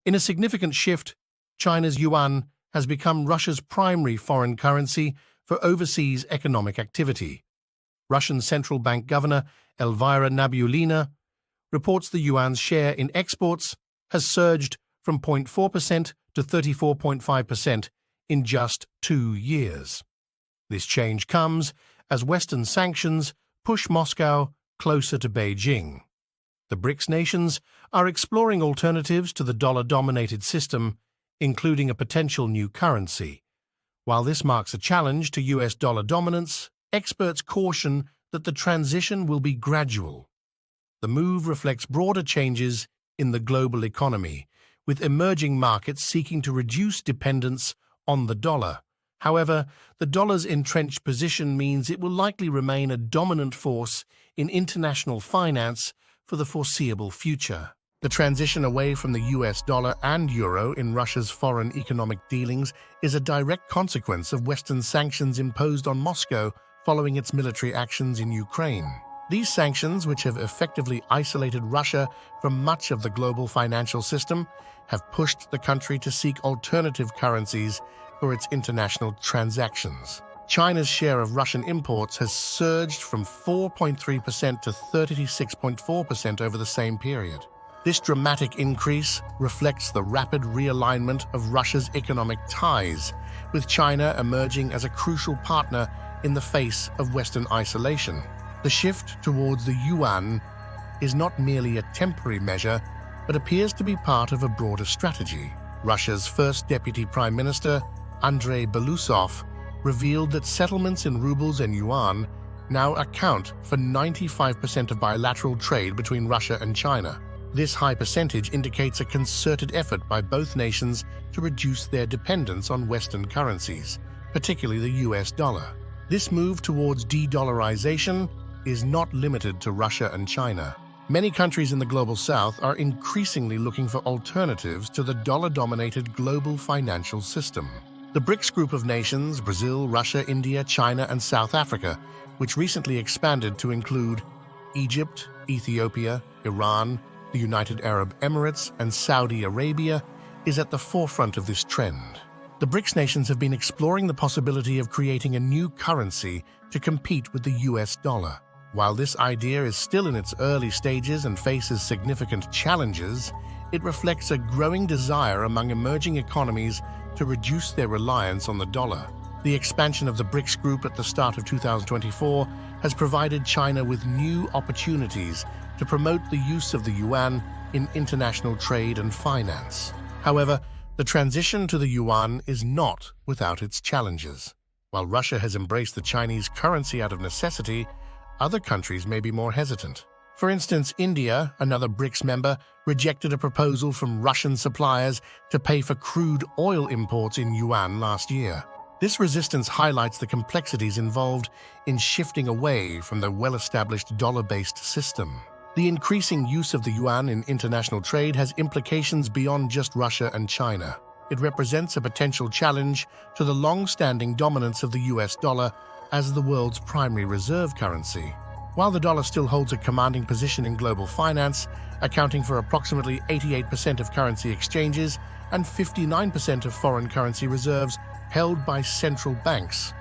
In a significant shift, China's yuan has become Russia's primary foreign currency for overseas economic activity. Russian central bank governor Elvira Nabiullina reports the yuan's share in exports has surged from 0.4% to 34.5% in just 2 years. This change comes as Western sanctions push Moscow closer to Beijing. The BRICS nations are exploring alternatives to the dollar-dominated system, including a potential new currency. While this marks a challenge to US dollar dominance, experts caution that the transition will be gradual. The move reflects broader changes in the global economy, with emerging markets seeking to reduce dependence on the dollar. However, the dollar's entrenched position means it will likely remain a dominant force in international finance for the foreseeable future. The transition away from the US dollar and euro in Russia's foreign economic dealings is a direct consequence of Western sanctions imposed on Moscow following its military actions in Ukraine. These sanctions, which have effectively isolated Russia from much of the global financial system, have pushed the country to seek alternative currencies for its international transactions. China's share of Russian imports has surged from 4.3% to 36.4% over the same period. This dramatic increase reflects the rapid realignment of Russia's economic ties, with China emerging as a crucial partner in the face of Western isolation. The shift towards the yuan is not merely a temporary measure, but appears to be part of a broader strategy. Russia's first deputy prime minister, Andrei Belousov, revealed that settlements in rubles and yuan now account for 95% of bilateral trade between Russia and China. This high percentage indicates a concerted effort by both nations to reduce their dependence on Western currencies, particularly the US dollar. This move towards de-dollarization is not limited to Russia and China. Many countries in the global south are increasingly looking for alternatives to the dollar-dominated global financial system. The BRICS group of nations, Brazil, Russia, India, China, and South Africa, which recently expanded to include Egypt, Ethiopia, Iran, the United Arab Emirates, and Saudi Arabia, is at the forefront of this trend. The BRICS nations have been exploring the possibility of creating a new currency to compete with the US dollar. While this idea is still in its early stages and faces significant challenges, it reflects a growing desire among emerging economies to reduce their reliance on the dollar. The expansion of the BRICS group at the start of 2024 has provided China with new opportunities to promote the use of the yuan in international trade and finance. However, the transition to the yuan is not without its challenges. While Russia has embraced the Chinese currency out of necessity, other countries may be more hesitant. For instance, India, another BRICS member, rejected a proposal from Russian suppliers to pay for crude oil imports in yuan last year. This resistance highlights the complexities involved in shifting away from the well-established dollar-based system. The increasing use of the yuan in international trade has implications beyond just Russia and China. It represents a potential challenge to the long-standing dominance of the US dollar as the world's primary reserve currency. While the dollar still holds a commanding position in global finance, accounting for approximately 88% of currency exchanges and 59% of foreign currency reserves held by central banks,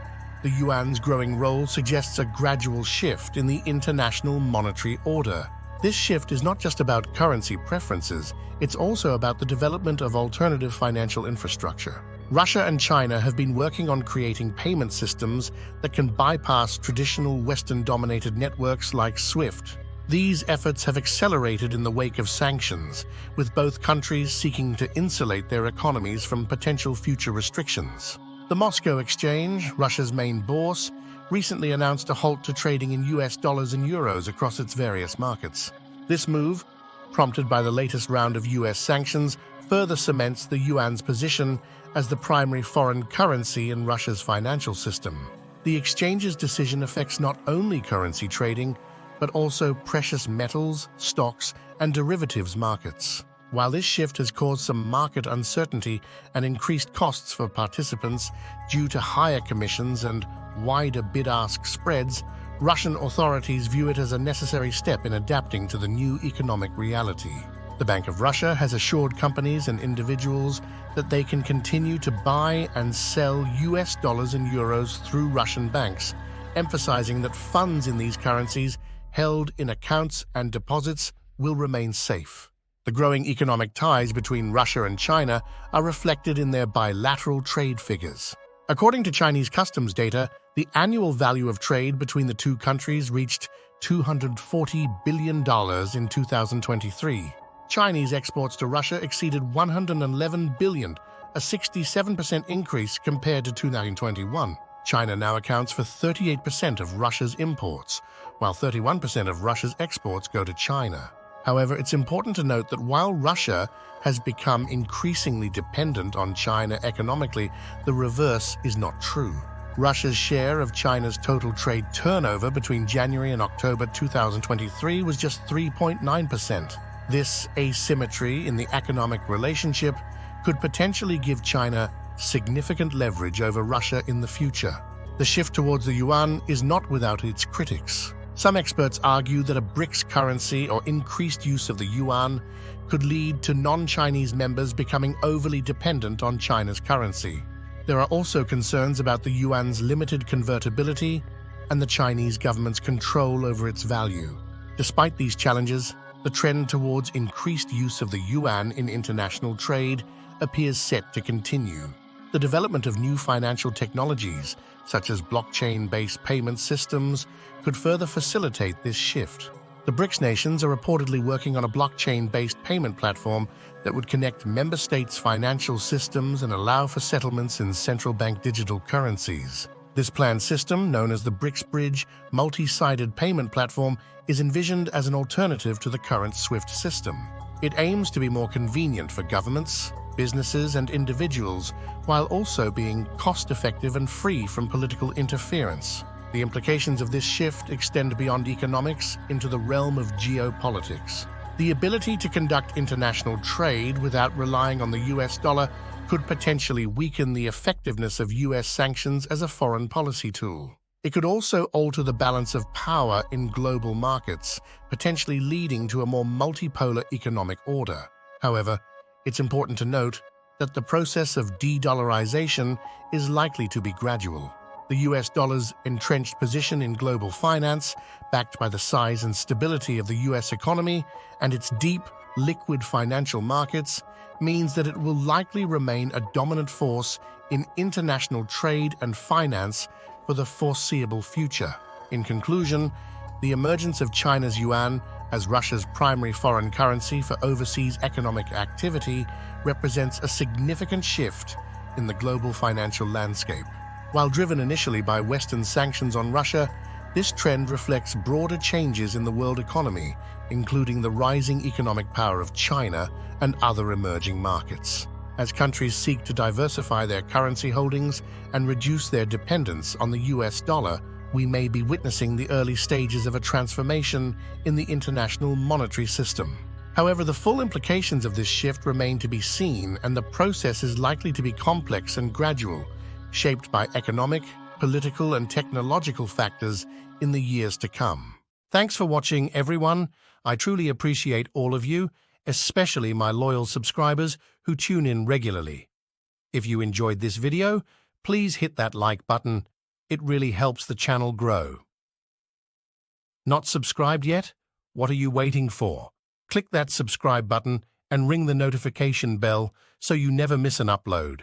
the yuan's growing role suggests a gradual shift in the international monetary order. This shift is not just about currency preferences, it's also about the development of alternative financial infrastructure. Russia and China have been working on creating payment systems that can bypass traditional Western-dominated networks like SWIFT. These efforts have accelerated in the wake of sanctions, with both countries seeking to insulate their economies from potential future restrictions. The Moscow Exchange, Russia's main bourse, recently announced a halt to trading in US dollars and euros across its various markets. This move, prompted by the latest round of US sanctions, further cements the yuan's position as the primary foreign currency in Russia's financial system. The exchange's decision affects not only currency trading, but also precious metals, stocks, and derivatives markets. While this shift has caused some market uncertainty and increased costs for participants due to higher commissions and wider bid-ask spreads, Russian authorities view it as a necessary step in adapting to the new economic reality. The Bank of Russia has assured companies and individuals that they can continue to buy and sell US dollars and euros through Russian banks, emphasizing that funds in these currencies held in accounts and deposits will remain safe. The growing economic ties between Russia and China are reflected in their bilateral trade figures. According to Chinese customs data, the annual value of trade between the two countries reached $240 billion in 2023. Chinese exports to Russia exceeded $111 billion, a 67% increase compared to 2021. China now accounts for 38% of Russia's imports, while 31% of Russia's exports go to China. However, it's important to note that while Russia has become increasingly dependent on China economically, the reverse is not true. Russia's share of China's total trade turnover between January and October 2023 was just 3.9%. This asymmetry in the economic relationship could potentially give China significant leverage over Russia in the future. The shift towards the yuan is not without its critics. Some experts argue that a BRICS currency or increased use of the yuan could lead to non-Chinese members becoming overly dependent on China's currency. There are also concerns about the yuan's limited convertibility and the Chinese government's control over its value. Despite these challenges, the trend towards increased use of the yuan in international trade appears set to continue. The development of new financial technologies, such as blockchain-based payment systems, could further facilitate this shift. The BRICS nations are reportedly working on a blockchain-based payment platform that would connect member states' financial systems and allow for settlements in central bank digital currencies. This planned system, known as the BRICS Bridge multi-sided payment platform, is envisioned as an alternative to the current SWIFT system. It aims to be more convenient for governments, businesses, and individuals, while also being cost-effective and free from political interference. The implications of this shift extend beyond economics into the realm of geopolitics. The ability to conduct international trade without relying on the US dollar could potentially weaken the effectiveness of US sanctions as a foreign policy tool. It could also alter the balance of power in global markets, potentially leading to a more multipolar economic order. However, it's important to note that the process of de-dollarization is likely to be gradual. The US dollar's entrenched position in global finance, backed by the size and stability of the US economy and its deep, liquid financial markets, means that it will likely remain a dominant force in international trade and finance for the foreseeable future. In conclusion, the emergence of China's yuan as Russia's primary foreign currency for overseas economic activity represents a significant shift in the global financial landscape. While driven initially by Western sanctions on Russia, this trend reflects broader changes in the world economy, including the rising economic power of China and other emerging markets. As countries seek to diversify their currency holdings and reduce their dependence on the US dollar, we may be witnessing the early stages of a transformation in the international monetary system. However, the full implications of this shift remain to be seen, and the process is likely to be complex and gradual, shaped by economic, political, and technological factors in the years to come. Thanks for watching, everyone. I truly appreciate all of you, especially my loyal subscribers who tune in regularly. If you enjoyed this video, please hit that like button. It really helps the channel grow. Not subscribed yet? What are you waiting for? Click that subscribe button and ring the notification bell so you never miss an upload.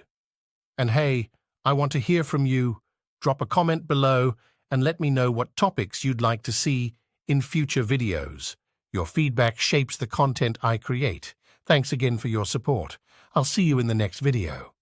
And hey, I want to hear from you. Drop a comment below and let me know what topics you'd like to see in future videos. Your feedback shapes the content I create. Thanks again for your support. I'll see you in the next video.